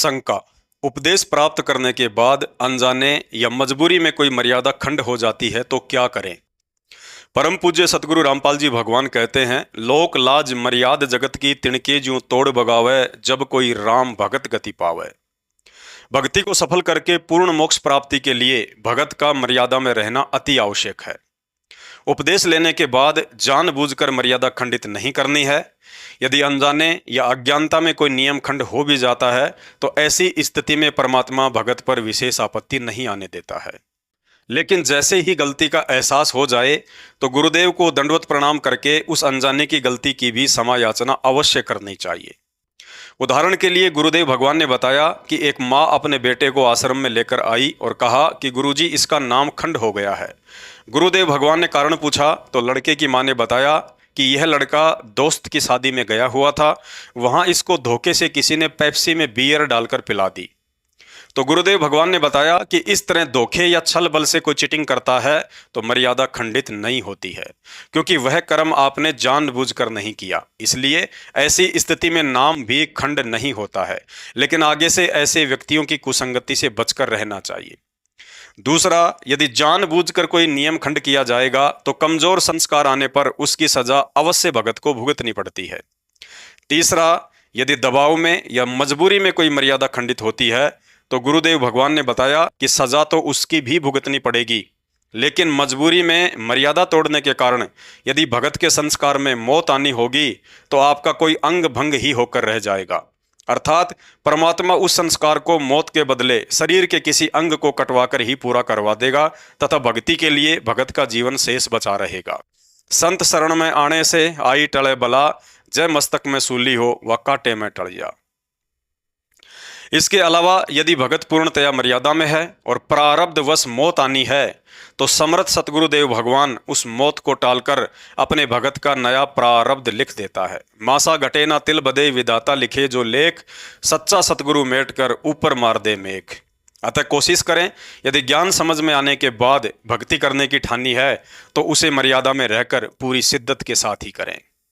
शंका। उपदेश प्राप्त करने के बाद अनजाने या मजबूरी में कोई मर्यादा खंड हो जाती है तो क्या करें। परम पूज्य सतगुरु रामपाल जी भगवान कहते हैं, लोक लाज मर्याद जगत की तिणके ज्यों तोड़ बगावे, जब कोई राम भगत गति पावे। भक्ति को सफल करके पूर्ण मोक्ष प्राप्ति के लिए भगत का मर्यादा में रहना अति आवश्यक है। उपदेश लेने के बाद जानबूझकर मर्यादा खंडित नहीं करनी है। यदि अनजाने या अज्ञानता में कोई नियम खंड हो भी जाता है तो ऐसी स्थिति में परमात्मा भगत पर विशेष आपत्ति नहीं आने देता है। लेकिन जैसे ही गलती का एहसास हो जाए तो गुरुदेव को दंडवत प्रणाम करके उस अनजाने की गलती की भी क्षमा याचना अवश्य करनी चाहिए। उदाहरण के लिए गुरुदेव भगवान ने बताया कि एक माँ अपने बेटे को आश्रम में लेकर आई और कहा कि गुरुजी, इसका नाम खंड हो गया है। गुरुदेव भगवान ने कारण पूछा तो लड़के की माँ ने बताया कि यह लड़का दोस्त की शादी में गया हुआ था, वहाँ इसको धोखे से किसी ने पेप्सी में बियर डालकर पिला दी। तो गुरुदेव भगवान ने बताया कि इस तरह धोखे या छल बल से कोई चीटिंग करता है तो मर्यादा खंडित नहीं होती है, क्योंकि वह कर्म आपने जानबूझकर नहीं किया। इसलिए ऐसी स्थिति में नाम भी खंड नहीं होता है, लेकिन आगे से ऐसे व्यक्तियों की कुसंगति से बचकर रहना चाहिए। दूसरा, यदि जानबूझकर कोई नियम खंड किया जाएगा तो कमजोर संस्कार आने पर उसकी सजा अवश्य भगत को भुगतनी पड़ती है। तीसरा, यदि दबाव में या मजबूरी में कोई मर्यादा खंडित होती है तो गुरुदेव भगवान ने बताया कि सजा तो उसकी भी भुगतनी पड़ेगी, लेकिन मजबूरी में मर्यादा तोड़ने के कारण यदि भगत के संस्कार में मौत आनी होगी तो आपका कोई अंग भंग ही होकर रह जाएगा। अर्थात परमात्मा उस संस्कार को मौत के बदले शरीर के किसी अंग को कटवाकर ही पूरा करवा देगा तथा भक्ति के लिए भगत का जीवन शेष बचा रहेगा। संत शरण में आने से आई टले बला, जय मस्तक में सूली हो व कांटे में टल जा। इसके अलावा यदि भगत पूर्णतया मर्यादा में है और प्रारब्धवश मौत आनी है तो समर्थ सतगुरुदेव भगवान उस मौत को टालकर अपने भगत का नया प्रारब्ध लिख देता है। मासा घटे ना तिल बदे विधाता लिखे जो लेख, सच्चा सतगुरु मेट कर ऊपर मार दे मेघ। अतः कोशिश करें, यदि ज्ञान समझ में आने के बाद भक्ति करने की ठानी है तो उसे मर्यादा में रहकर पूरी शिद्दत के साथ ही करें।